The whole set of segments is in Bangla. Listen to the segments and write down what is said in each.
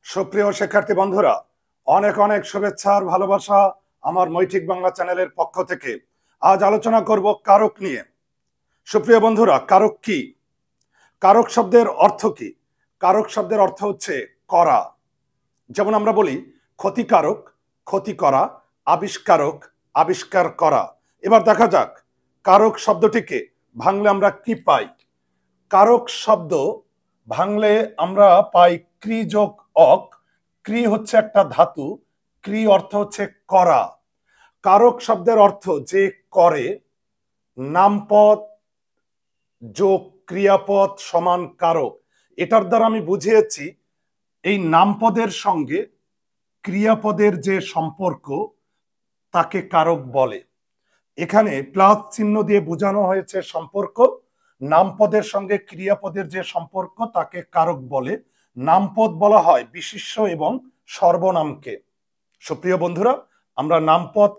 সুপ্রিয় শিক্ষার্থী বন্ধুরা, অনেক অনেক শুভেচ্ছা আর ভালোবাসা আমার মৈঠিক বাংলা চ্যানেলের পক্ষ থেকে। আজ আলোচনা করব কারক নিয়ে। সুপ্রিয় বন্ধুরা, কারক কি? কারক শব্দের অর্থ কি? কারক শব্দের অর্থ হচ্ছে করা। যেমন আমরা বলি ক্ষতিকারক, ক্ষতি করা, আবিষ্কারক, আবিষ্কার করা। এবার দেখা যাক কারক শব্দটিকে ভাঙলে আমরা কি পাই। কারক শব্দ ভাঙলে আমরা পাই ক্রি যোগ অক। ক্রি হচ্ছে একটা ধাতু, ক্রি অর্থ হচ্ছে করা। কারক শব্দের অর্থ যে করে। নামপদ যোগ ক্রিয়াপদ সমান কারক। এটার দ্বারা আমি বুঝিয়েছি এই নামপদের সঙ্গে ক্রিয়াপদের যে সম্পর্ক তাকে কারক বলে। এখানে প্লাস চিহ্ন দিয়ে বোঝানো হয়েছে সম্পর্ক। নামপদের সঙ্গে ক্রিয়াপদের যে সম্পর্ক তাকে কারক বলে। নামপদ বলা হয় বিশেষ্য এবং সর্বনামকে। সুপ্রিয় বন্ধুরা, আমরা নামপদ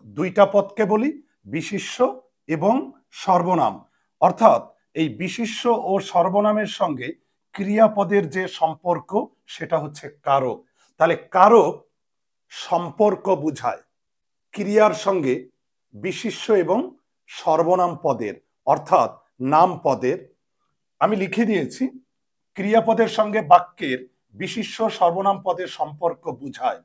দুইটা পদকে বলি, বিশেষ্য এবং সর্বনাম। অর্থাৎ এই বিশেষ্য ও সর্বনামের সঙ্গে ক্রিয়াপদের যে সম্পর্ক সেটা হচ্ছে কারক। তাহলে কারক সম্পর্ক বুঝায় ক্রিয়ার সঙ্গে বিশেষ্য এবং সর্বনাম পদের, অর্থাৎ নাম পদের। আমি লিখে দিয়েছি ক্রিয়াপদের সঙ্গে বাক্যের বিশেষ্য সর্বনাম পদের সম্পর্ক বুঝায়।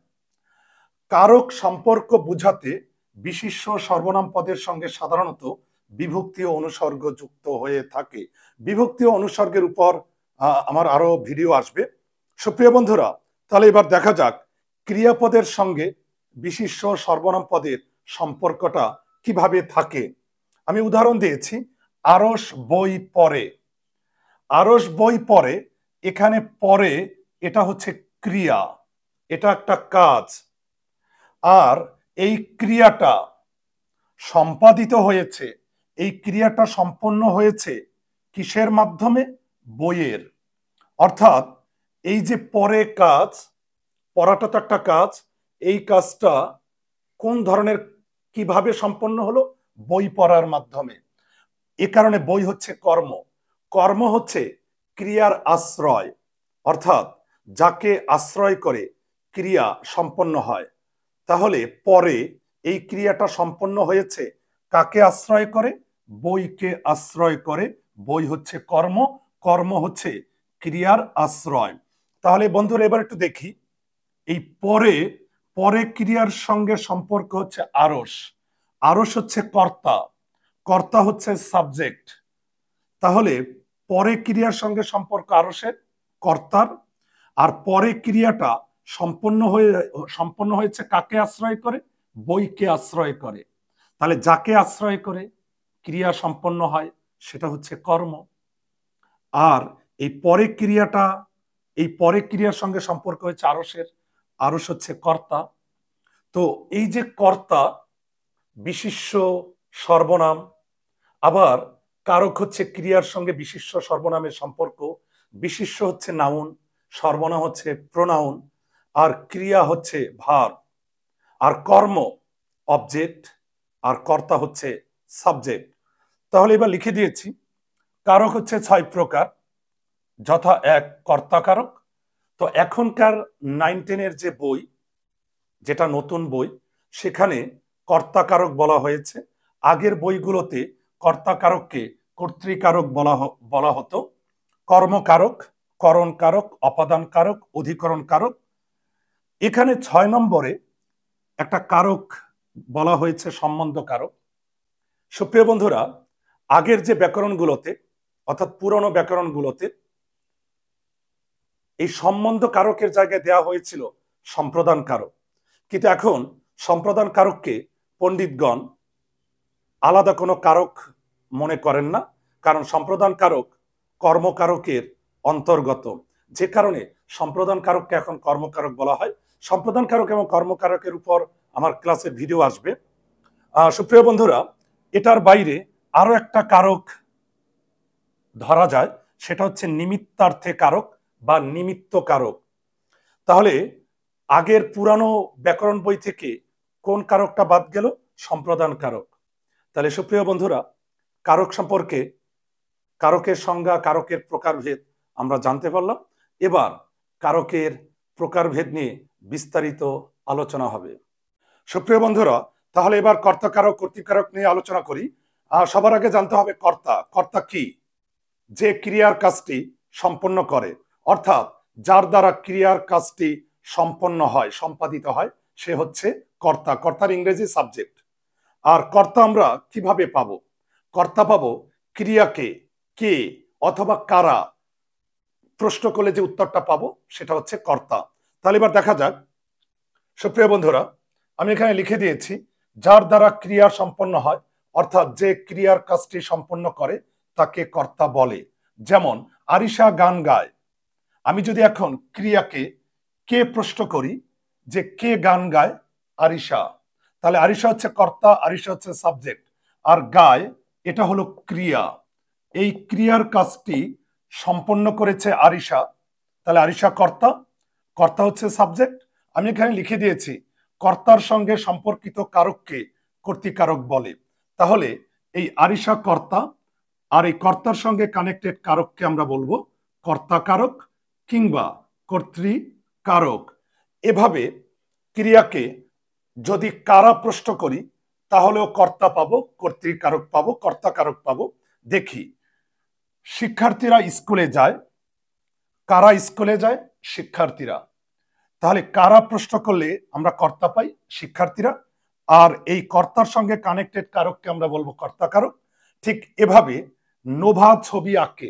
কারক সম্পর্ক বুঝাতে বিশেষ্য সর্বনাম পদের সঙ্গে সাধারণত বিভক্তি ও অনুসর্গ যুক্ত হয়ে থাকে। বিভক্তি ও অনুসর্গের উপর আমার আরো ভিডিও আসবে। সুপ্রিয় বন্ধুরা, তাহলে এবার দেখা যাক ক্রিয়াপদের সঙ্গে বিশেষ্য সর্বনাম পদের সম্পর্কটা কিভাবে থাকে। আমি উদাহরণ দিয়েছি, আরস বই পড়ে। আরস বই পড়ে, এখানে পড়ে এটা হচ্ছে ক্রিয়া, এটা একটা কাজ। আর এই ক্রিয়াটা সম্পাদিত হয়েছে, এই ক্রিয়াটা সম্পন্ন হয়েছে কিসের মাধ্যমে? বইয়ের। অর্থাৎ এই যে পড়ে কাজ, পড়াটা তো একটা কাজ, এই কাজটা কোন ধরনের কিভাবে সম্পন্ন হলো? বই পড়ার মাধ্যমে। এ কারণে বই হচ্ছে কর্ম। কর্ম হচ্ছে ক্রিয়ার আশ্রয়, অর্থাৎ যাকে আশ্রয় করে ক্রিয়া সম্পন্ন হয়। তাহলে পরে এই ক্রিয়াটা সম্পন্ন হয়েছে কাকে আশ্রয় করে? বইকে আশ্রয় করে। বই হচ্ছে কর্ম, কর্ম হচ্ছে ক্রিয়ার আশ্রয়। তাহলে বন্ধুরা এবার একটু দেখি, এই পরে পরে ক্রিয়ার সঙ্গে সম্পর্ক হচ্ছে আরস। আরস হচ্ছে কর্তা, কর্তা হচ্ছে সাবজেক্ট। তাহলে পরে ক্রিয়ার সঙ্গে সম্পর্ক আরসের, কর্তার। আর পরে ক্রিয়াটা সম্পন্ন হয়েছে কাকে আশ্রয় করে? বইকে আশ্রয় করে। তাহলে যাকে আশ্রয় করে ক্রিয়া সম্পন্ন হয় সেটা হচ্ছে কর্ম। আর এই পরে ক্রিয়াটা, এই পরে ক্রিয়ার সঙ্গে সম্পর্ক হচ্ছে আরসের, আরস হচ্ছে কর্তা। তো এই যে কর্তা, বিশেষ্য সর্বনাম, আবার কারক হচ্ছে ক্রিয়ার সঙ্গে বিশেষ্য সর্বনামের সম্পর্ক। বিশেষ্য হচ্ছে নাউন, সর্বনাম হচ্ছে প্রোনাউন, আর ক্রিয়া হচ্ছে ভার্ব, আর কর্ম অবজেক্ট, আর কর্তা হচ্ছে সাবজেক্ট। তাহলে এবার লিখে দিয়েছি কারক হচ্ছে 6 প্রকার, যথা 1 কর্তা কারক। তো এখনকার 9-10-এর যে বই, যেটা নতুন বই, সেখানে কর্তা কারক বলা হয়েছে। আগের বইগুলোতে কর্তা কারককে কর্তৃকারক বলা হতো। কর্মকারক, করণ কারক, অপাদান কারক, অধিকরণ কারক। এখানে 6 নম্বরে একটা কারক বলা হয়েছে সম্বন্ধ কারক। সুপ্রিয় বন্ধুরা, আগের যে ব্যাকরণগুলোতে, অর্থাৎ পুরনো ব্যাকরণগুলোতে এই সম্বন্ধ কারকের জায়গায় দেওয়া হয়েছিল সম্প্রদান কারক। কিন্তু এখন সম্প্রদান কারককে পণ্ডিতগণ আলাদা কোনো কারক মনে করেন না, কারণ সম্প্রদান কারক কর্মকারকের অন্তর্গত। যে কারণে সম্প্রদান কারককে এখন কর্মকারক বলা হয়। সম্প্রদান কারক এবং কর্মকারকের উপর আমার ক্লাসে ভিডিও আসবে। সুপ্রিয় বন্ধুরা, এটার বাইরে আরো একটা কারক ধরা যায়, সেটা হচ্ছে নিমিত্তার্থে কারক বা নিমিত্ত কারক। তাহলে আগের পুরানো ব্যাকরণ বই থেকে কোন কারকটা বাদ গেল? সম্প্রদান কারক। তাহলে সুপ্রিয় বন্ধুরা, কারক সম্পর্কে, কারকের সংজ্ঞা, কারকের প্রকারভেদ আমরা জানতে পারলাম। এবার কারকের প্রকারভেদ নিয়ে বিস্তারিত আলোচনা হবে। সুপ্রিয় বন্ধুরা, তাহলে এবার কর্তা কারক কর্তৃকারক নিয়ে আলোচনা করি। সবার আগে জানতে হবে কর্তা। কর্তা কি? যে ক্রিয়ার কাজটি সম্পন্ন করে, অর্থাৎ যার দ্বারা ক্রিয়ার কাজটি সম্পন্ন হয়, সম্পাদিত হয়, সে হচ্ছে কর্তা। কর্তার ইংরেজি সাবজেক্ট। আর কর্তা আমরা কিভাবে পাবো? কর্তা পাবো ক্রিয়াকে কে অথবা কারা প্রশ্ন করলে যে উত্তরটা পাবো সেটা হচ্ছে কর্তা। তাহলে এবার দেখা যাক। সুপ্রিয় বন্ধুরা, আমি এখানে লিখে দিয়েছি যার দ্বারা ক্রিয়া সম্পন্ন হয়, অর্থাৎ যে ক্রিয়ার কাজটি সম্পন্ন করে তাকে কর্তা বলে। যেমন আরিশা গান গায়। আমি যদি এখন ক্রিয়াকে কে প্রশ্ন করি যে কে গান গায়? আরিশা। তাহলে আরিশা হচ্ছে কর্তা, আরিশা হচ্ছে সাবজেক্ট, আর গায় এটা হলো ক্রিয়া। এই ক্রিয়ার কাজটি সম্পন্ন করেছে আরিশা, তাহলে আরিশা কর্তা, কর্তা হচ্ছে সাবজেক্ট। আমি এখানে লিখে দিয়েছি কর্তার সঙ্গে সম্পর্কিত কারককে কর্তৃকারক বলে। তাহলে এই আরিশা কর্তা, আর এই কর্তার সঙ্গে কানেক্টেড কারককে আমরা বলবো কর্তা কারক কিংবা কর্তৃকারক। এভাবে ক্রিয়াকে যদি কারা প্রশ্ন করি তাহলেও কর্তা পাবো, কর্তৃকারক পাবো, কর্তা কারক পাবো। দেখি, শিক্ষার্থীরা স্কুলে যায়। কারা স্কুলে যায়? শিক্ষার্থীরা। তাহলে কারা প্রশ্ন করলে আমরা কর্তা পাই? শিক্ষার্থীরা। আর এই কর্তার সঙ্গে কানেক্টেড কারককে আমরা বলবো কর্তা কারক। ঠিক এভাবে নোভা ছবি আঁকে।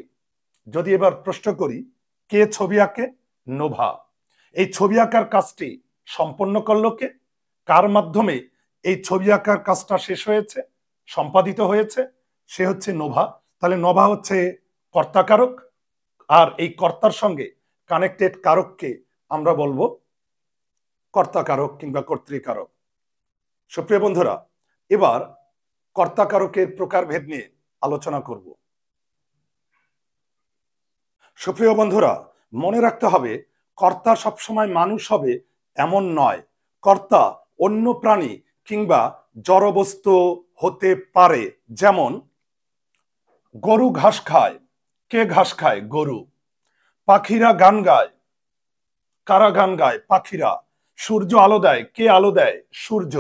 যদি এবার প্রশ্ন করি কে ছবি আঁকে? নোভা। এই ছবি আঁকার কাজটি সম্পন্ন করলো কে? কার মাধ্যমে এই ছবি আঁকার কাজটা শেষ হয়েছে, সম্পাদিত হয়েছে? সে হচ্ছে নোভা। তাহলে নোভা হচ্ছে কর্তা কারক, আর এই কর্তার সঙ্গে কানেক্টেড কারককে আমরা বলবো কর্তা কারক কিংবা কর্তৃকারক। সুপ্রিয় বন্ধুরা, এবার কর্তা কারকের প্রকারভেদ নিয়ে আলোচনা করব। সুপ্রিয় বন্ধুরা, মনে রাখতে হবে কর্তা সবসময় মানুষ হবে এমন নয়। কর্তা অন্য প্রাণী কিংবা জড়বস্তু হতে পারে। যেমন গরু ঘাস খায়। কে ঘাস খায়? গরু। পাখিরা গান গায়। কারা গান গায়? পাখিরা। সূর্য আলো দেয়। কে আলো দেয়? সূর্য।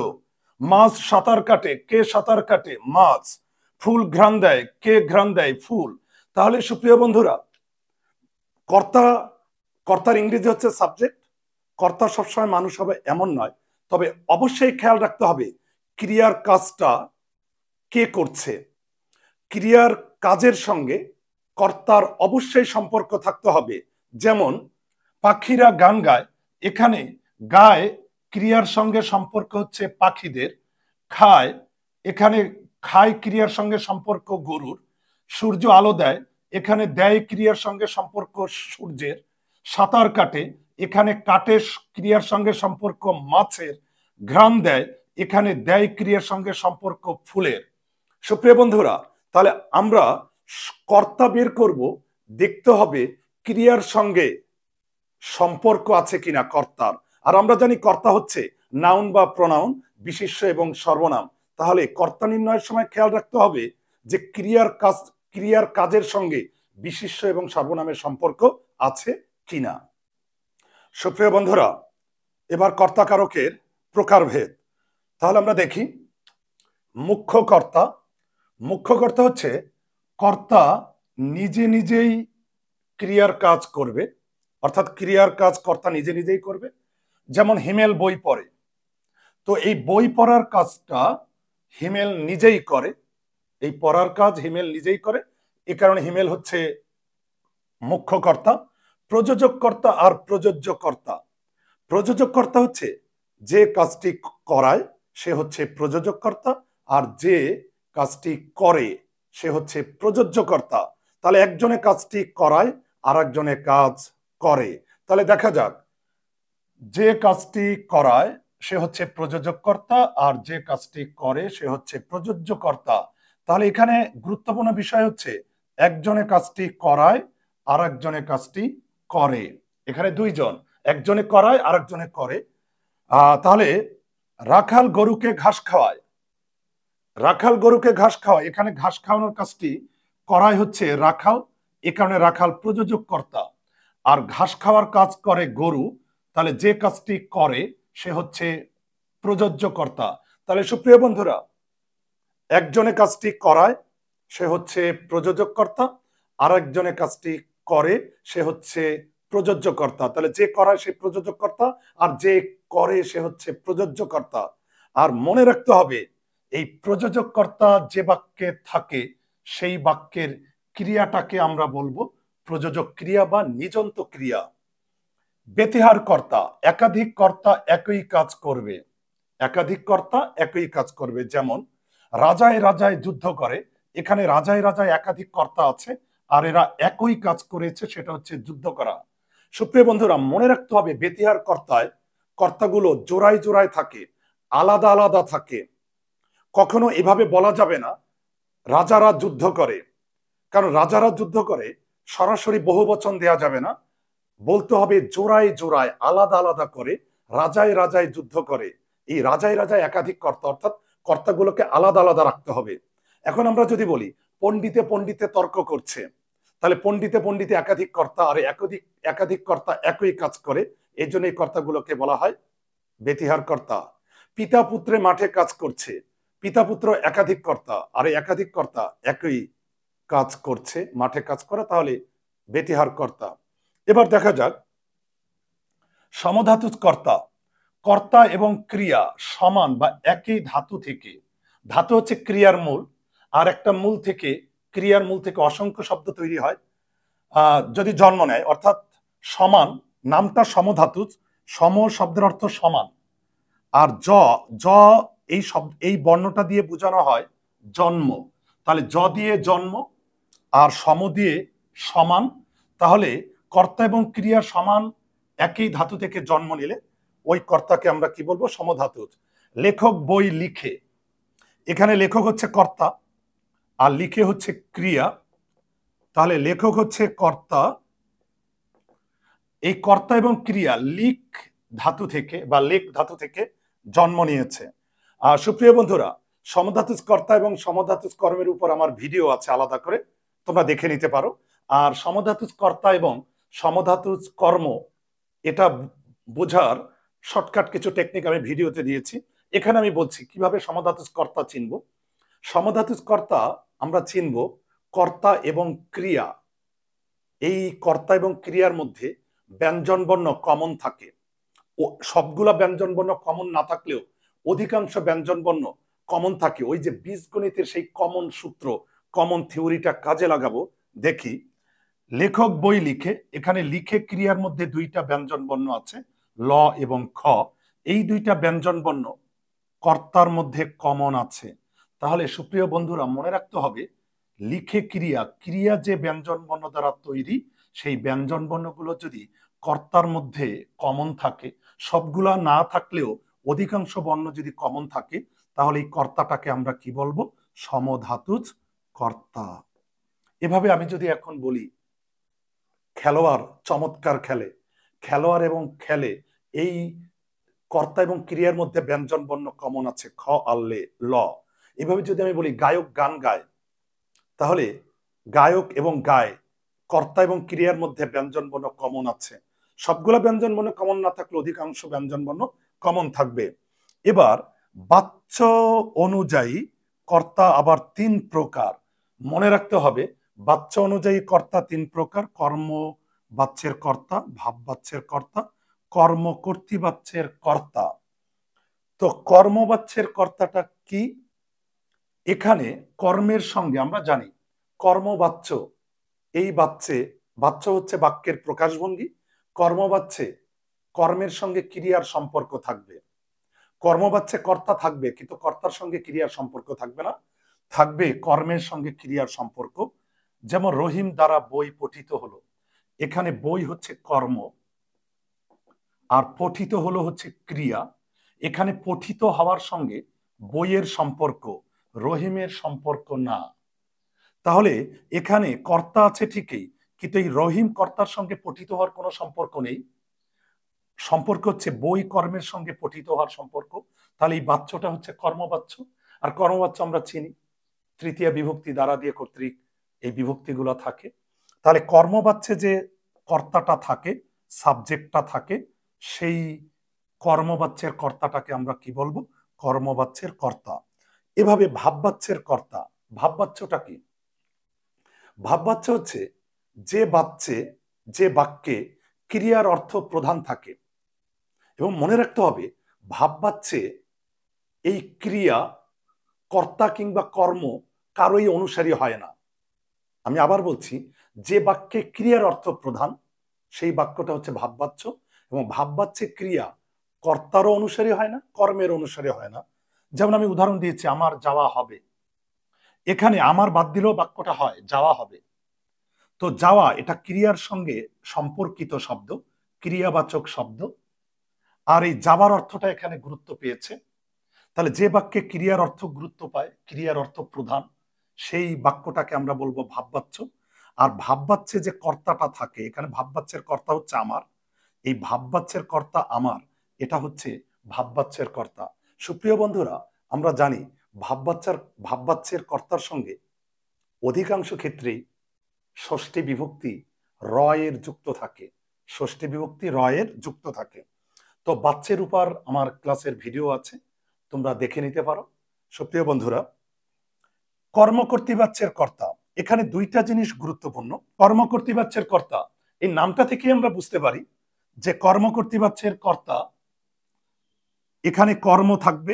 মাছ সাঁতার কাটে। কে সাঁতার কাটে? মাছ। ফুল ঘ্রাণ দেয়। কে ঘ্রাণ দেয়? ফুল। তাহলে সুপ্রিয় বন্ধুরা, কর্তা, কর্তার ইংরেজি হচ্ছে সাবজেক্ট। কর্তা সবসময় মানুষ হবে এমন নয়, তবে অবশ্যই খেয়াল রাখতে হবে ক্রিয়ার কাজটা কে করছে। ক্রিয়ার কাজের সঙ্গে কর্তার অবশ্যই সম্পর্ক থাকতে হবে। যেমন পাখিরা গান গায়, এখানে গায় ক্রিয়ার সঙ্গে সম্পর্ক হচ্ছে পাখিদের। খায়, এখানে খায় ক্রিয়ার সঙ্গে সম্পর্ক গরুর। সূর্য আলো দেয়, এখানে দেয় ক্রিয়ার সঙ্গে সম্পর্ক সূর্যের। সাঁতার কাটে, এখানে কাটে ক্রিয়ার সঙ্গে সম্পর্ক মাছের। ঘ্রাণ দেয়, এখানে দেয় ক্রিয়ার সঙ্গে সম্পর্ক ফুলের। সুপ্রিয় বন্ধুরা, তাহলে আমরা কর্তা বের করব, দেখতে হবে ক্রিয়ার সঙ্গে সম্পর্ক আছে কিনা কর্তার। আর আমরা জানি কর্তা হচ্ছে নাউন বা প্রনাউন, বিশেষ্য এবং সর্বনাম। তাহলে কর্তা নির্ণয়ের সময় খেয়াল রাখতে হবে যে ক্রিয়ার কাজের সঙ্গে বিশেষ্য এবং সর্বনামের সম্পর্ক আছে কিনা। সুপ্রিয় বন্ধুরা, এবার কর্তা কারকের প্রকারভেদ। তাহলে আমরা দেখি মুখ্য কর্তা। মুখ্য কর্তা হচ্ছে কর্তা নিজে নিজেই ক্রিয়ার কাজ করবে, অর্থাৎ ক্রিয়ার কাজ কর্তা নিজে নিজেই করবে। যেমন হিমেল বই পড়ে, তো এই বই পড়ার কাজটা হিমেল নিজেই করে। এই পড়ার কাজ হিমেল নিজেই করে, এ কারণে হিমেল হচ্ছে মুখ্য কর্তা। প্রযোজক কর্তা আর প্রযোজ্য কর্তা। প্রযোজক কর্তা হচ্ছে যে কাজটি করায় সে হচ্ছে প্রযোজক কর্তা, আর যে কাজটি করে সে হচ্ছে প্রযোজ্য কর্তা। তাহলে একজনে কাজটি করায় আর একজনে কাজ করে। তাহলে দেখা যাক, যে কাজটি করায় সে হচ্ছে প্রযোজক কর্তা, আর যে কাজটি করে সে হচ্ছে প্রযোজ্য কর্তা। তাহলে এখানে গুরুত্বপূর্ণ বিষয় হচ্ছে একজনে কাজটি করায় আর একজনে কাজটি করে। এখানে দুইজন, একজনে করায় আর একজনে করে। তাহলে রাখাল গরুকে ঘাস খাওয়ায়। রাখাল গরুকে ঘাস খাওয়ায়, এখানে ঘাস খাওয়ানোর কাজটি করায় হচ্ছে রাখাল, এ কারণে রাখাল প্রযোজক কর্তা। আর ঘাস খাওয়ার কাজ করে গরু, তাহলে যে কাজটি করে সে হচ্ছে প্রযোজ্য কর্তা। তাহলে সুপ্রিয় বন্ধুরা, একজনে কাজটি করায় সে হচ্ছে প্রযোজক কর্তা, আর একজনে কাজটি করে সে হচ্ছে প্রযোজ্য কর্তা। তাহলে যে করায় সে প্রযোজক কর্তা, আর যে করে সে হচ্ছে প্রযোজ্য কর্তা। আর মনে রাখতে হবে, এই প্রযোজক কর্তা যে বাক্যে থাকে সেই বাক্যের ক্রিয়াটাকে আমরা বলবো প্রযোজক ক্রিয়া বা নিযন্ত ক্রিয়া। ব্যতিহার কর্তা, একাধিক কর্তা একই কাজ করবে, একাধিক কর্তা একই কাজ করবে। যেমন রাজায় রাজায় যুদ্ধ করে, এখানে রাজায় রাজায় একাধিক কর্তা আছে আর এরা একই কাজ করেছে, সেটা হচ্ছে যুদ্ধ করা। সুপ্রিয় বন্ধুরা, মনে রাখতে হবে ব্যতিহার কর্তায় কর্তাগুলো জোড়ায় জোড়ায় থাকে, আলাদা আলাদা থাকে। কখনো এভাবে বলা যাবে না রাজারা যুদ্ধ করে, কারণ রাজারা যুদ্ধ করে সরাসরি বহুবচন দেয়া যাবে না, বলতে হবে জোড়ায় জোড়ায় আলাদা আলাদা করে রাজায় রাজায় যুদ্ধ করে। এই রাজায় রাজায় একাধিক কর্তা, অর্থাৎ কর্তাগুলোকে আলাদা আলাদা রাখতে হবে। এখন আমরা যদি বলি পণ্ডিতে পণ্ডিতে তর্ক করছে, তাহলে পণ্ডিতে পণ্ডিতে একাধিক কর্তা, আর একাধিক কর্তা একই কাজ করে, এই জন্য এই কর্তাগুলোকে বলা হয় ব্যতিহার কর্তা। পিতা পুত্রে মাঠে কাজ করছে, পিতা পুত্র একাধিক কর্তা, আর একাধিক কর্তা একই কাজ করছে, মাঠে কাজ করে, তাহলে ব্যতিহার কর্তা। এবার দেখা যাক সমধাতুজ কর্তা। কর্তা এবং ক্রিয়া সমান বা একই ধাতু থেকে, ধাতু হচ্ছে ক্রিয়ার মূল, আর একটা মূল থেকে, ক্রিয়ার মূল থেকে অসংখ্য শব্দ তৈরি হয় যদি জন্ম নেয়, অর্থাৎ সমান, নামটা সমধাতুজ, সম শব্দের অর্থ সমান, আর জ জ এই শব্দ এই বর্ণটা দিয়ে বোঝানো হয় জন্ম। তাহলে জ দিয়ে জন্ম আর সম দিয়ে সমান, তাহলে কর্তা এবং ক্রিয়া সমান একই ধাতু থেকে জন্ম নিলে ওই কর্তাকে আমরা কি বলবো? সমধাতুজ। লেখক বই লিখে, এখানে লেখক হচ্ছে কর্তা আর লিখে হচ্ছে ক্রিয়া, তাহলে লেখক হচ্ছে কর্তা, এই কর্তা এবং ক্রিয়া লিখ ধাতু থেকে বা লেখ ধাতু থেকে জন্ম নিয়েছে। আর সুপ্রিয় বন্ধুরা, সমধাতুজ কর্তা এবং সমধাতুজ কর্মের উপর আমার ভিডিও আছে আলাদা করে, তোমরা দেখে নিতে পারো। আর সমধাতুজ কর্তা এবং সমধাতুজ কর্ম এটা বোঝার শর্টকাট কিছু টেকনিক আমি ভিডিওতে দিয়েছি। এখানে আমি বলছি কিভাবে সমধাতুজ কর্তা চিনব। সমধাতুজ কর্তা আমরা চিনব কর্তা এবং ক্রিয়া, এই কর্তা এবং ক্রিয়ার মধ্যে ব্যঞ্জন বর্ণ কমন থাকে। ও সবগুলা ব্যঞ্জন বর্ণ কমন না থাকলেও অধিকাংশ ব্যঞ্জন বর্ণ কমন থাকে। ওই যে বীজগণিতের সেই কমন সূত্র, কমন থিওরিটা কাজে লাগাবো। দেখি, লেখক বই লিখে, এখানে লিখে ক্রিয়ার মধ্যে দুইটা ব্যঞ্জন বর্ণ আছে, ল এবং খ, এই দুইটা ব্যঞ্জন বর্ণ কর্তার মধ্যে কমন আছে। তাহলে সুপ্রিয় বন্ধুরা, মনে রাখতে হবে লিখে ক্রিয়া, ক্রিয়া যে ব্যঞ্জন বর্ণ দ্বারা তৈরি, সেই ব্যঞ্জন বর্ণগুলো যদি কর্তার মধ্যে কমন থাকে, সবগুলা না থাকলেও অধিকাংশ বর্ণ যদি কমন থাকে, তাহলে এই কর্তাটাকে আমরা কি বলবো? সমধাতুজ কর্তা। এভাবে আমি যদি এখন বলি খেলোয়াড় চমৎকার খেলে, খেলোয়াড় এবং খেলে, এই কর্তা এবং ক্রিয়ার মধ্যে ব্যঞ্জন বর্ণ কমন আছে, খ আর লে, ল। এভাবে যদি আমি বলি গায়ক গান গায়, তাহলে গায়ক এবং গায়, কর্তা এবং ক্রিয়ার মধ্যে ব্যঞ্জন বর্ণ কমন আছে। সবগুলা ব্যঞ্জন বর্ণ কমন না থাকলে অধিকাংশ ব্যঞ্জন বর্ণ কমন থাকবে। এবার বাচ্য অনুযায়ী কর্তা আবার তিন প্রকার, মনে রাখতে হবে। বাচ্য অনুযায়ী কর্তা তিন প্রকার: কর্ম বাচ্যের কর্তা, ভাব বাচ্যের কর্তা, কর্ম কর্তৃবাচ্যের কর্তা। তো কর্ম বাচ্যের কর্তাটা কি? এখানে কর্মের সঙ্গে আমরা জানি কর্মবাচ্য, এই বাচ্চে, বাচ্য হচ্ছে বাক্যের প্রকাশভঙ্গি, কর্মবাচ্যে কর্মের সঙ্গে ক্রিয়ার সম্পর্ক থাকবে। কর্মবাচ্যে কর্তা থাকবে কিন্তু কর্তার সঙ্গে ক্রিয়ার সম্পর্ক থাকবে না, থাকবে কর্মের সঙ্গে ক্রিয়ার সম্পর্ক। যেমন রহিম দ্বারা বই পঠিত হলো, এখানে বই হচ্ছে কর্ম আর পঠিত হলো হচ্ছে ক্রিয়া। এখানে পঠিত হওয়ার সঙ্গে বইয়ের সম্পর্ক, রহিমের সম্পর্ক না। তাহলে এখানে কর্তা আছে ঠিকই, কিন্তু এই রহিম কর্তার সঙ্গে পঠিত হওয়ার কোনো সম্পর্ক নেই, সম্পর্ক হচ্ছে বই কর্মের সঙ্গে পঠিত হওয়ার সম্পর্ক। তাহলে এই বাচ্যটা হচ্ছে কর্মবাচ্য। আর কর্মবাচ্য আমরা চিনি তৃতীয় বিভক্তি দ্বারা দিয়ে কর্তৃক এই বিভক্তিগুলো থাকে। তাহলে কর্মবাচ্যে যে কর্তাটা থাকে, সাবজেক্টটা থাকে, সেই কর্মবাচ্যের কর্তাটাকে আমরা কি বলবো? কর্মবাচ্যের কর্তা। এভাবে ভাববাচ্যের কর্তা। ভাববাচ্যটা কি? ভাববাচ্য হচ্ছে যে বাক্যে ক্রিয়ার অর্থ প্রধান থাকে। এবং মনে রাখতে হবে, ভাববাচ্যে এই ক্রিয়া কর্তা কিংবা কর্ম কারোই অনুসারী হয় না। আমি আবার বলছি, যে বাক্যে ক্রিয়ার অর্থ প্রধান সেই বাক্যটা হচ্ছে ভাববাচ্য। এবং ভাববাচ্যে ক্রিয়া কর্তারও অনুসারী হয় না, কর্মের অনুসারী হয় না। যেমন আমি উদাহরণ দিয়েছি, আমার যাওয়া হবে। এখানে আমার বাদ দিলেও বাক্যটা হয় যাওয়া হবে। তো যাওয়া এটা ক্রিয়ার সঙ্গে সম্পর্কিত শব্দ, ক্রিয়াবাচক শব্দ। আর এই যাবার অর্থটা এখানে গুরুত্ব পেয়েছে। তাহলে যে বাক্যে ক্রিয়ার অর্থ গুরুত্ব পায়, ক্রিয়ার অর্থ প্রধান, সেই বাক্যটাকে আমরা বলবো ভাববাচ্য। আর ভাববাচ্যে যে কর্তাটা থাকে, এখানে ভাববাচ্যের কর্তা হচ্ছে আমার, এই ভাববাচ্যের কর্তা আমার, এটা হচ্ছে ভাববাচ্যের কর্তা। সুপ্রিয় বন্ধুরা, আমরা জানি ভাববাচ্যের কর্তার সঙ্গে অধিকাংশ ক্ষেত্রেই ষষ্ঠী বিভক্তি র এর যুক্ত থাকে। ষষ্ঠী বিভক্তি র এর যুক্ত থাকে। তো বাচ্চের উপর আমার ক্লাসের ভিডিও আছে, তোমরা দেখে নিতে পারো। সুপ্রিয় বন্ধুরা, কর্মকর্তৃবাচ্যের কর্তা, এখানে দুইটা জিনিস গুরুত্বপূর্ণ। কর্মকর্তৃবাচ্যের কর্তা, এই নামটা থেকে আমরা বুঝতে পারি যে কর্মকর্তৃবাচ্যের কর্তা, এখানে কর্ম থাকবে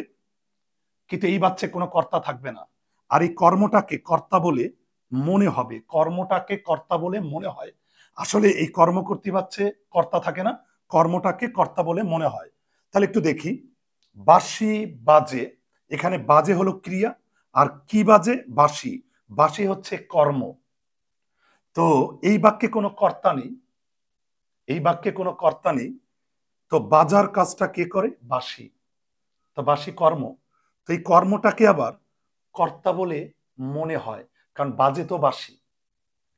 কিন্তু এই বাচ্চে কোনো কর্তা থাকবে না। আর এই কর্মটাকে কর্তা বলে মনে হবে, কর্মটাকে কর্তা বলে মনে হয়। আসলে এই কর্মকর্তৃবাচ্যে কর্তা থাকে না, কর্মটাকে কর্তা বলে মনে হয়। তাহলে একটু দেখি, বাঁশি বাজে, এখানে বাজে হলো ক্রিয়া, আর কি বাজে? বাঁশি। বাঁশি হচ্ছে কর্ম। তো এই বাক্যে কোনো কর্তা নেই, এই বাক্যে কোনো কর্তা নেই। তো বাজার কাজটা কে করে? বাঁশি। তো বাঁশি কর্ম। তো এই কর্মটাকে আবার কর্তা বলে মনে হয়, কারণ বাজে তো বাঁশি,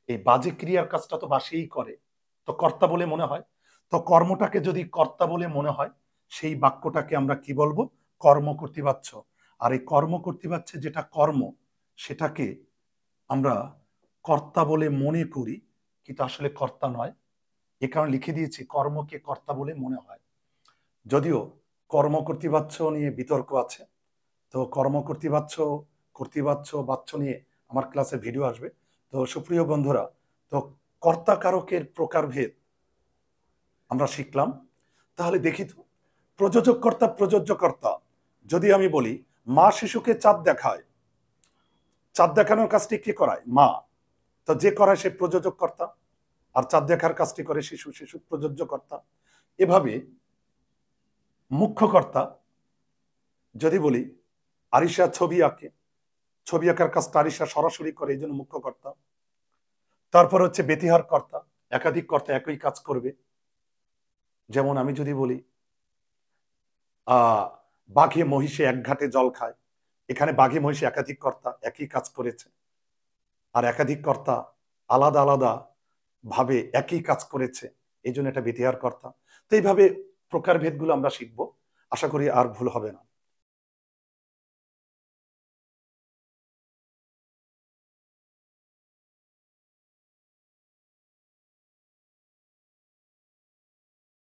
এই বাজে ক্রিয়ার কাজটা তো বাঁশিই করে, তো কর্তা বলে মনে হয়। তো কর্মটাকে যদি কর্তা বলে মনে হয়, সেই বাক্যটাকে আমরা কি বলবো? কর্মকর্তৃবাচ্য। আর এই কর্মকর্তৃবাচ্যে যেটা কর্ম, সেটাকে আমরা কর্তা বলে মনে করি, কিন্তু আসলে কর্তা নয়। এ কারণে লিখে দিয়েছি কর্মকে কর্তা বলে মনে হয়। যদিও কর্মকর্তৃবাচ্য নিয়ে বিতর্ক আছে, তো কর্তৃবাচ্য বাচ্য নিয়ে আমার ক্লাসে ভিডিও আসবে। তো সুপ্রিয় বন্ধুরা, তো কর্তা কারকের প্রকারভেদ আমরা শিখলাম। তাহলে দেখি তো, প্রযোজক কর্তা প্রযোজ্য কর্তা। যদি আমি বলি মা শিশুকে চাঁদ দেখায়, চাঁদ দেখানোর কাজটি কে করায়? মা। তো যে করায় সে প্রযোজক কর্তা, আর চাঁদ দেখার কাজটি করে শিশু, শিশু প্রযোজ্য কর্তা। এভাবে মুখ্য কর্তা, যদি বলি আরিশা ছবি আঁকে, ছবি আঁকার কাজটা আরিশা সরাসরি করে, এই জন্য মুখ্য কর্তা। তারপর হচ্ছে ব্যতিহার কর্তা, একাধিক কর্তা একই কাজ করবে। যেমন আমি যদি বলি বাঘে মহিষে এক ঘাটে জল খায়, এখানে বাঘে মহিষে একাধিক কর্তা একই কাজ করেছে, আর একাধিক কর্তা আলাদা আলাদা ভাবে একই কাজ করেছে, এই জন্য এটা ব্যতিহার কর্তা। তো এইভাবে প্রকারভেদগুলো আমরা শিখবো, আশা করি আর ভুল হবে না।